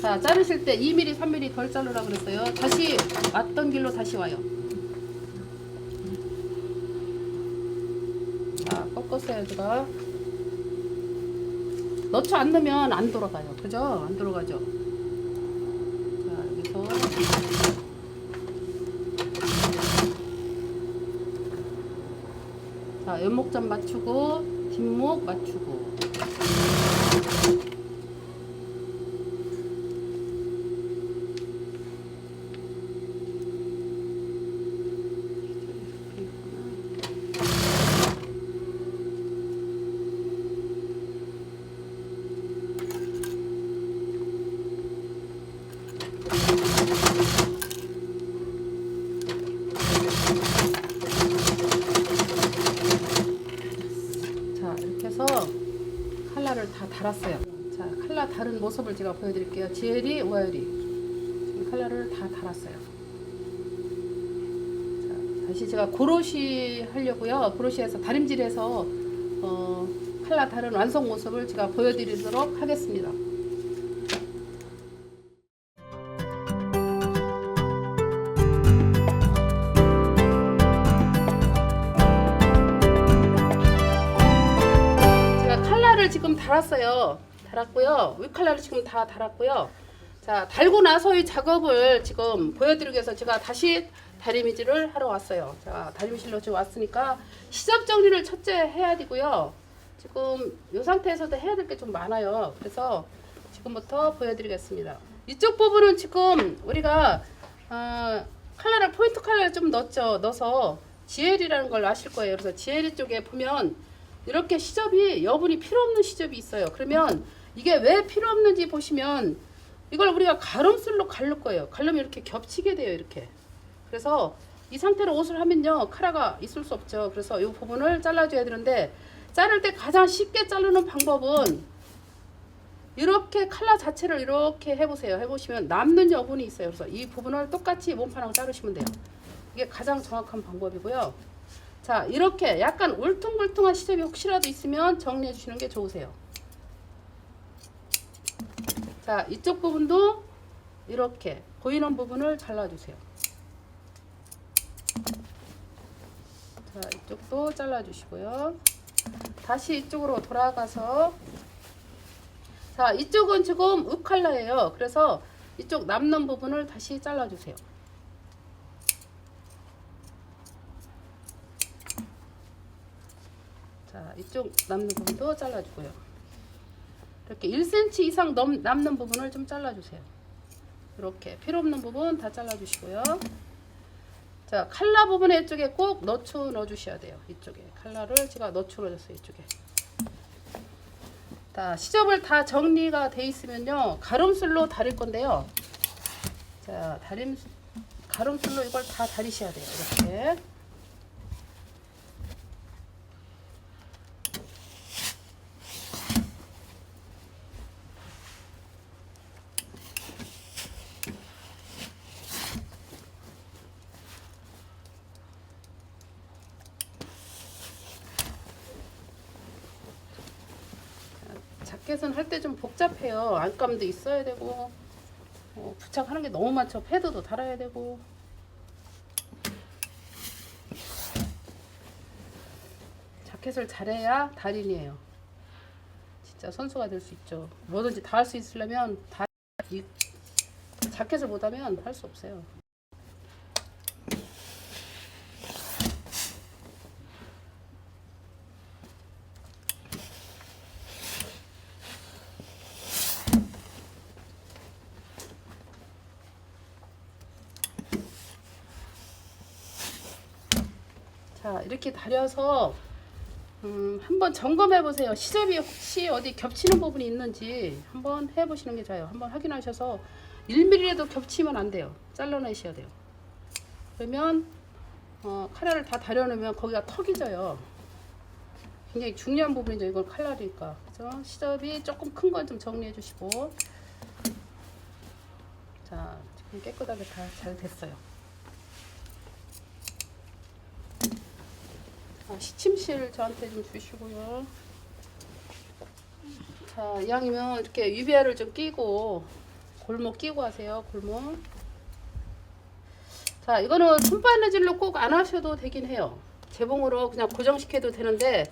자, 자르실 때 2mm, 3mm 덜 자르라 그랬어요. 다시 왔던 길로 다시 와요. 자, 꺾었어요, 제가. 넣지 않으면 안 돌아가요. 그죠? 안 돌아가죠? 자, 여기서. 자, 옆목점 맞추고, 뒷목 맞추고. 칼라를 다 달았어요. 자, 칼라 다른 모습을 제가 보여드릴게요. 지엘이, 오하열이 지금 칼라를 다 달았어요. 자, 다시 제가 고로시 하려고요. 고로시에서 다림질해서 칼라 다른 완성 모습을 제가 보여드리도록 하겠습니다. 지금 달았어요. 달았고요. 윗칼라를 지금 다 달았고요. 자, 달고 나서의 작업을 지금 보여드리기 위해서 제가 다시 다리미질을 하러 왔어요. 자, 다리미실로 지금 왔으니까 시접 정리를 첫째 해야 되고요. 지금 이 상태에서도 해야 될 게 좀 많아요. 그래서 지금부터 보여드리겠습니다. 이쪽 부분은 지금 우리가 칼라를 포인트 칼라를 좀 넣어서 지엘이라는 걸 아실 거예요. 그래서 지엘 쪽에 보면 이렇게 시접이 여분이 필요 없는 시접이 있어요. 그러면 이게 왜 필요 없는지 보시면 이걸 우리가 가름술로 가를 거예요. 가르면 이렇게 겹치게 돼요. 이렇게. 그래서 이 상태로 옷을 하면요. 카라가 있을 수 없죠. 그래서 이 부분을 잘라줘야 되는데 자를 때 가장 쉽게 자르는 방법은 이렇게 칼라 자체를 이렇게 해보세요. 해보시면 남는 여분이 있어요. 그래서 이 부분을 똑같이 몸판하고 자르시면 돼요. 이게 가장 정확한 방법이고요. 자, 이렇게 약간 울퉁불퉁한 시접이 혹시라도 있으면 정리해 주시는 게 좋으세요. 자, 이쪽 부분도 이렇게 보이는 부분을 잘라주세요. 자, 이쪽도 잘라주시고요. 다시 이쪽으로 돌아가서, 자, 이쪽은 지금 읍칼라예요. 그래서 이쪽 남는 부분을 다시 잘라주세요. 자, 이쪽 남는 부분도 잘라주고요. 이렇게 1cm 이상 남는 부분을 좀 잘라주세요. 이렇게 필요 없는 부분 다 잘라주시고요. 자, 칼라 부분에 이쪽에 꼭 너추 넣어주셔야 돼요. 이쪽에 칼라를 제가 너추 넣어줬어요. 이쪽에. 자, 시접을 다 정리가 돼 있으면요, 가름술로 다릴 건데요. 자, 가름술로 이걸 다 다리셔야 돼요. 이렇게. 자켓은 할 때 좀 복잡해요. 안감도 있어야 되고, 부착하는 게 너무 많죠. 패드도 달아야 되고. 자켓을 잘해야 달인이에요. 진짜 선수가 될 수 있죠. 뭐든지 다 할 수 있으려면 이 자켓을 못하면 할 수 없어요. 자, 이렇게 다려서 한번 점검해 보세요. 시접이 혹시 어디 겹치는 부분이 있는지 한번 해 보시는 게 좋아요. 한번 확인하셔서 1mm라도 겹치면 안 돼요. 잘라내셔야 돼요. 그러면 칼라를 다 다려놓으면 거기가 턱이 져요. 굉장히 중요한 부분이죠. 이건 칼라니까. 그래서 시접이 조금 큰 건 좀 정리해 주시고. 자, 지금 깨끗하게 다 잘 됐어요. 시침실 저한테 좀 주시고요. 자, 이왕이면 이렇게 유비아를 좀 끼고 골목 끼고 하세요. 골목. 자, 이거는 손바느질로 꼭 안 하셔도 되긴 해요. 재봉으로 그냥 고정시켜도 되는데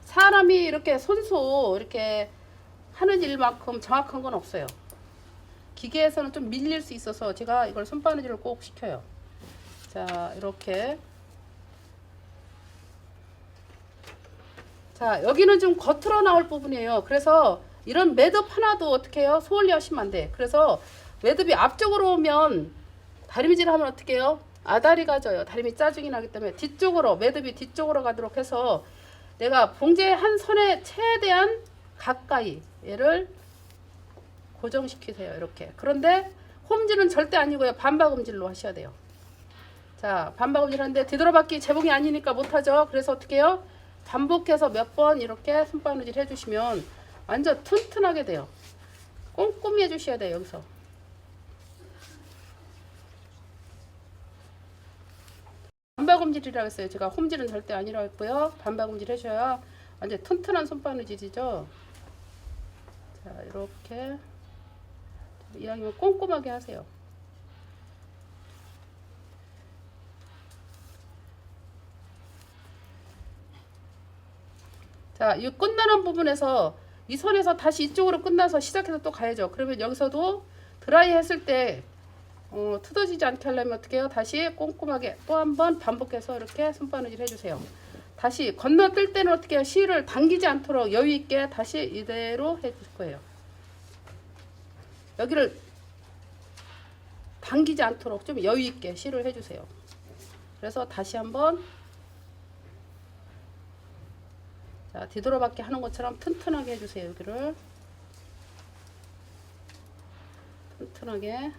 사람이 이렇게 손수 이렇게 하는 일만큼 정확한 건 없어요. 기계에서는 좀 밀릴 수 있어서 제가 이걸 손바느질을 꼭 시켜요. 자, 이렇게. 자, 여기는 좀 겉으로 나올 부분이에요. 그래서 이런 매듭 하나도 어떻게 해요? 소홀히 하시면 안 돼. 그래서 매듭이 앞쪽으로 오면 다리미질 하면 어떻게 해요? 아다리가 져요. 다리미 짜증이 나기 때문에 뒤쪽으로, 매듭이 뒤쪽으로 가도록 해서 내가 봉제 한 선에 최대한 가까이 얘를 고정시키세요. 이렇게. 그런데 홈질은 절대 아니고요. 반박음질로 하셔야 돼요. 자, 반박음질 하는데 뒤돌아받기 재봉이 아니니까 못하죠. 그래서 어떻게 해요? 반복해서 몇 번 이렇게 손바느질 해주시면 완전 튼튼하게 돼요. 꼼꼼히 해주셔야 돼요. 여기서. 반박음질이라고 했어요. 제가 홈질은 절대 아니라고 했고요. 반박음질 해줘야 완전 튼튼한 손바느질이죠. 자, 이렇게 이왕이면 꼼꼼하게 하세요. 자, 이 끝나는 부분에서 이 선에서 다시 이쪽으로 끝나서 시작해서 또 가야죠. 그러면 여기서도 드라이 했을 때 트어지지 않게 하려면 어떻게 해요? 다시 꼼꼼하게 또 한 번 반복해서 이렇게 손바느질 해주세요. 다시 건너뛸 때는 어떻게 해요? 실을 당기지 않도록 여유 있게 다시 이대로 해줄 거예요. 여기를 당기지 않도록 좀 여유 있게 실을 해주세요. 그래서 다시 한번 자, 뒤돌아받기 하는 것처럼 튼튼하게 해주세요. 여기를 튼튼하게.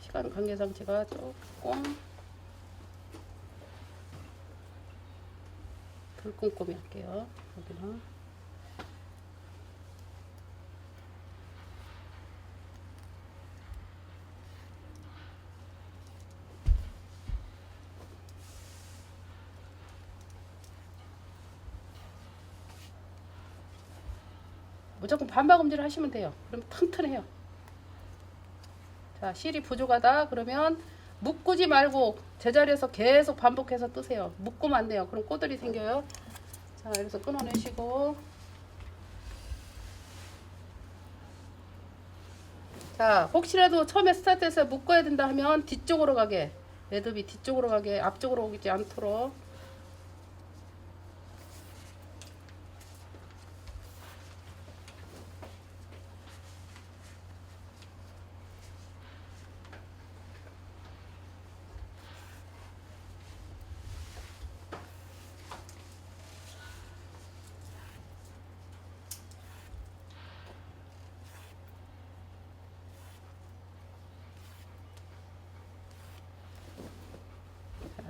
시간 관계상 제가 조금 덜 꼼꼼히 할게요. 여기는 무조건 반박음질 하시면 돼요. 그러면 튼튼해요. 자, 실이 부족하다 그러면 묶지 말고 제자리에서 계속 반복해서 뜨세요. 묶으면 안 돼요. 그럼 꼬들이 생겨요. 자, 여기서 끊어내시고 자, 혹시라도 처음에 스타트해서 묶어야 된다 하면 뒤쪽으로 가게, 매듭이 뒤쪽으로 가게, 앞쪽으로 오지 않도록.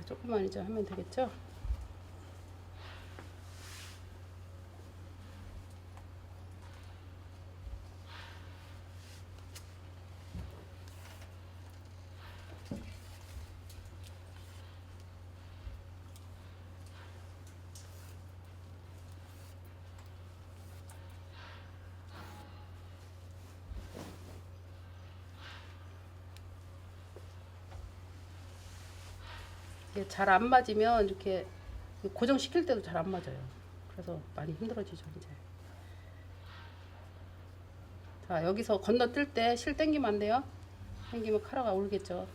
조금만 이제 하면 되겠죠? 이게 잘 안 맞으면 이렇게 고정시킬 때도 잘 안 맞아요. 그래서 많이 힘들어지죠, 이제. 자, 여기서 건너뛸 때 실 당기면 안 돼요. 당기면 카라가 울겠죠.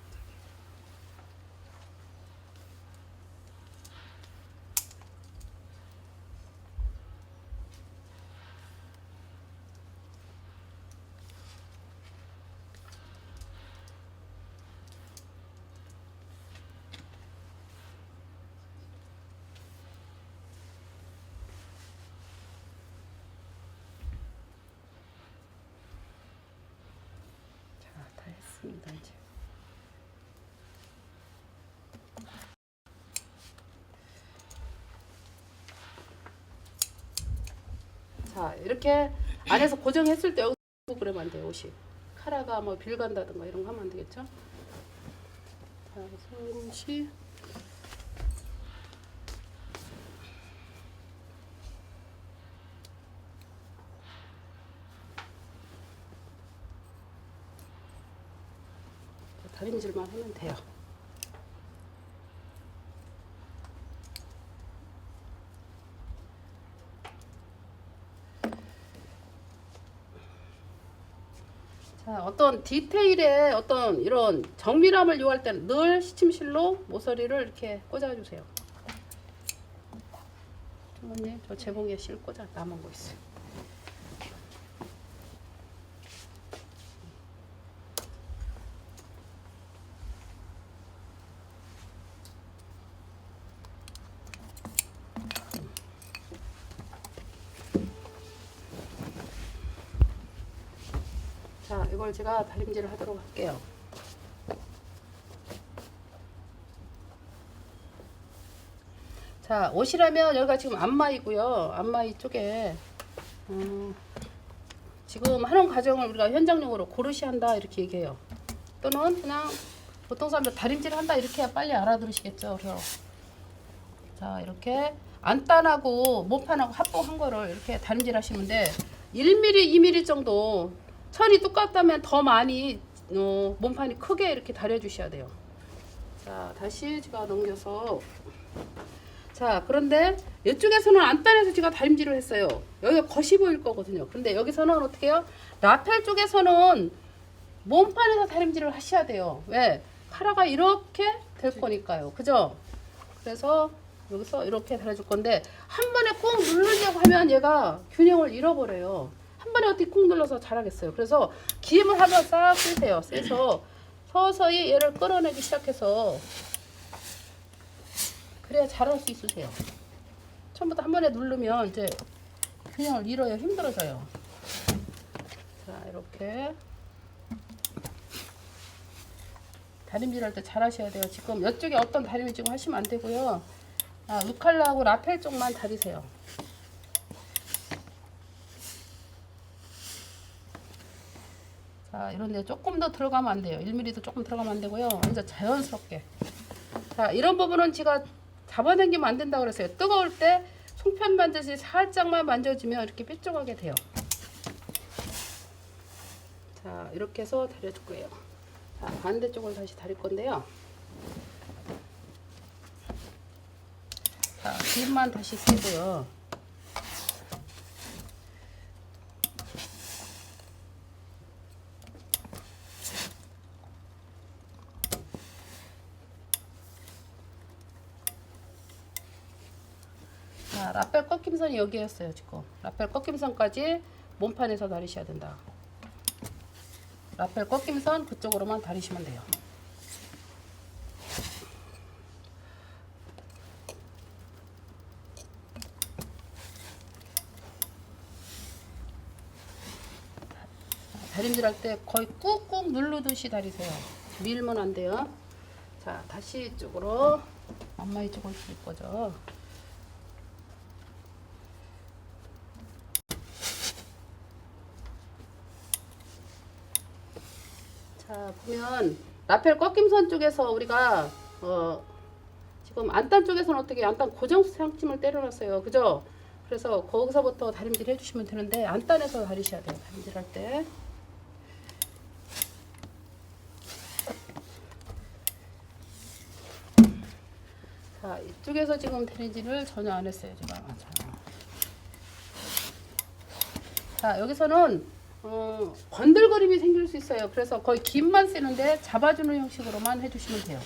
다 했습니다, 이제. 자, 이렇게 안에서 고정했을 때 여기서 그러면 안 돼요. 옷이 카라가 뭐 빌 간다든가 이런 거 하면 안 되겠죠. 자, 손이 다림질만 하면 돼요. 자, 어떤 디테일에 어떤 이런 정밀함을 요할 때는 늘 시침실로 모서리를 이렇게 꽂아주세요. 주머니 저 재봉에 실 꽂아 남은 거 있어요. 자, 이걸 제가 다림질을 하도록 할게요. 자, 옷이라면 여기가 지금 안마이고요. 안마이 쪽에 지금 하는 과정을 우리가 현장용으로 고르시 한다 이렇게 얘기해요. 또는 그냥 보통 사람들 다림질 한다 이렇게 해야 빨리 알아들으시겠죠. 그래서 자, 이렇게 안단하고 모판하고 합봉한 거를 이렇게 다림질 하시면 돼. 1mm, 2mm 정도 천이 똑같다면 더 많이 몸판이 크게 이렇게 다려주셔야 돼요. 자, 다시 제가 넘겨서 자, 그런데 이쪽에서는 안단에서 제가 다림질을 했어요. 여기가 겉이 보일 거거든요. 근데 여기서는 어떻게 해요? 라펠 쪽에서는 몸판에서 다림질을 하셔야 돼요. 왜? 카라가 이렇게 될 거니까요. 그죠? 그래서 여기서 이렇게 달아줄 건데 한 번에 꾹 누르려고 하면 얘가 균형을 잃어버려요. 한 번에 어떻게 꾹 눌러서 잘하겠어요. 그래서 기름을 한번 싹 쓰세요. 세서 서서히 얘를 끌어내기 시작해서 그래야 잘할 수 있으세요. 처음부터 한 번에 누르면 이제 균형을 잃어요. 힘들어져요. 자, 이렇게 다림질 할 때 잘 하셔야 돼요. 지금 이쪽에 어떤 다림을 지금 하시면 안 되고요. 아, 루칼라하고 라펠 쪽만 다리세요. 자, 이런데 조금 더 들어가면 안 돼요. 1mm도 조금 들어가면 안 되고요. 완전 자연스럽게. 자, 이런 부분은 제가 잡아당기면 안 된다고 그랬어요. 뜨거울 때 송편 만지듯이 살짝만 만져주면 이렇게 뾰족하게 돼요. 자, 이렇게 해서 다려줄 거예요. 자, 반대쪽을 다시 다릴 건데요. 자, 빗만 다시 쓰고요. 자, 라펠 꺾임선이 여기였어요. 지금 라펠 꺾임선까지 몸판에서 다리셔야 된다. 라펠 꺾임선 그쪽으로만 다리시면 돼요. 다림질 할 때 거의 꾹꾹 누르듯이 다리세요. 밀면 안 돼요. 자, 다시 이쪽으로 엄마 이쪽으로 줄 거죠. 자, 보면 라펠 꺾임선 쪽에서 우리가 지금 안단 쪽에서는 어떻게 안단 고정 상침을 때려놨어요. 그죠? 그래서 거기서부터 다림질 해주시면 되는데 안단에서 다리셔야 돼요. 다림질 할 때. 자, 이쪽에서 지금 다림질을 전혀 안 했어요. 제가. 자, 여기서는 번들거림이 생길 수 있어요. 그래서 거의 김만 쓰는데 잡아주는 형식으로만 해주시면 돼요.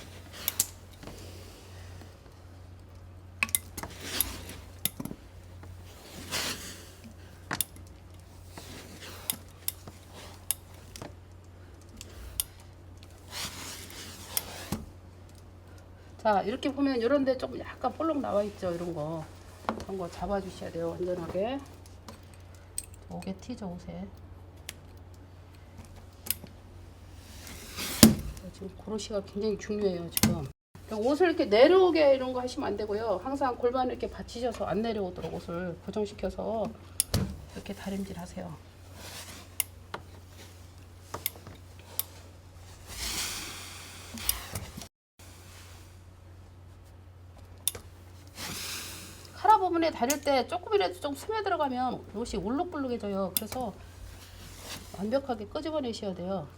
자, 이렇게 보면 이런 데 조금 약간 볼록 나와 있죠. 이런 거. 그런 거 잡아주셔야 돼요. 완전하게. 옷에 튀죠, 옷에. 지금 고로시가 굉장히 중요해요. 지금 옷을 이렇게 내려오게 이런 거 하시면 안 되고요. 항상 골반을 이렇게 받치셔서 안 내려오도록 옷을 고정시켜서 이렇게 다림질 하세요. 카라 부분에 다릴 때 조금이라도 좀 스며 들어가면 옷이 울룩불룩해져요. 그래서 완벽하게 끄집어내셔야 돼요.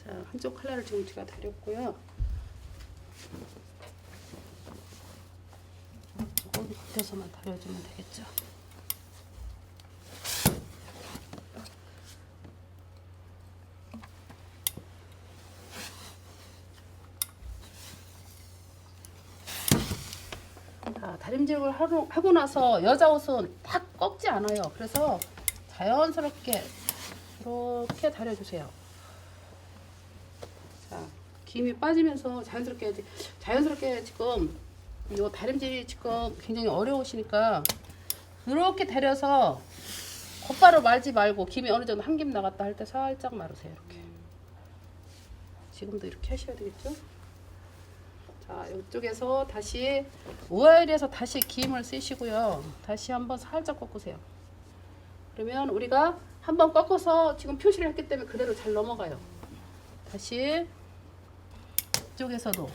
자, 한쪽 컬러를 지금 제가 다렸고요. 조금 겉에서만 다려주면 되겠죠. 자, 다림질을 하고 나서 여자 옷은 딱 꺾지 않아요. 그래서 자연스럽게 이렇게 다려주세요. 자, 김이 빠지면서 자연스럽게 지금 이 다림질이 지금 굉장히 어려우시니까 이렇게 다려서 곧바로 말지 말고 김이 어느 정도 한 김 나갔다 할 때 살짝 마르세요. 이렇게. 지금도 이렇게 하셔야 되겠죠? 자, 이쪽에서 다시 우아일에서 다시 김을 쓰시고요. 다시 한번 살짝 꺾으세요. 그러면 우리가 한번 꺾어서 지금 표시를 했기 때문에 그대로 잘 넘어가요. 다시 이쪽에서도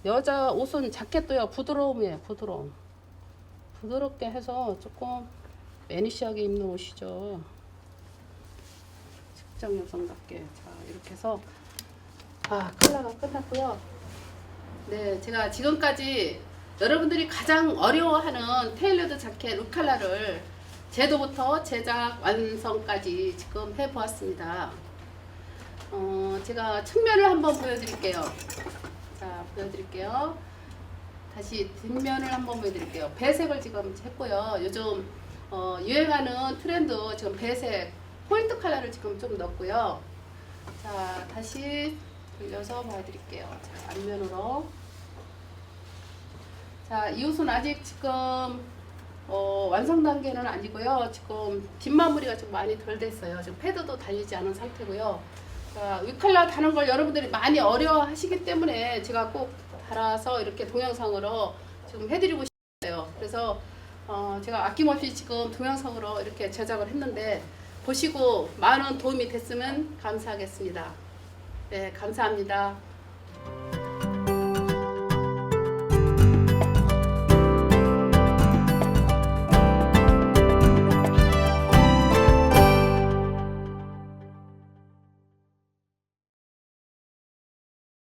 여자 옷은 자켓도요 부드러움이에요. 부드럽게 해서 조금 매니시하게 입는 옷이죠. 직장 여성답게. 자, 이렇게 해서 컬러가 끝났고요. 네, 제가 지금까지 여러분들이 가장 어려워하는 테일러드 자켓 룩컬러를 제도부터 제작 완성까지 지금 해보았습니다. 제가 측면을 한번 보여드릴게요. 자, 보여드릴게요. 다시 뒷면을 한번 보여드릴게요. 배색을 지금 했고요. 요즘 유행하는 트렌드 지금 배색 포인트 컬러를 지금 좀 넣었고요. 자, 다시 돌려서 보여드릴게요. 자, 앞면으로. 자, 이 옷은 아직 지금 완성 단계는 아니고요. 지금 뒷마무리가 좀 많이 덜 됐어요. 지금 패드도 달리지 않은 상태고요. 자, 위컬러 다는 걸 여러분들이 많이 어려워하시기 때문에 제가 꼭 달아서 이렇게 동영상으로 지금 해드리고 싶어요. 그래서 제가 아낌없이 지금 동영상으로 이렇게 제작을 했는데 보시고 많은 도움이 됐으면 감사하겠습니다. 네, 감사합니다.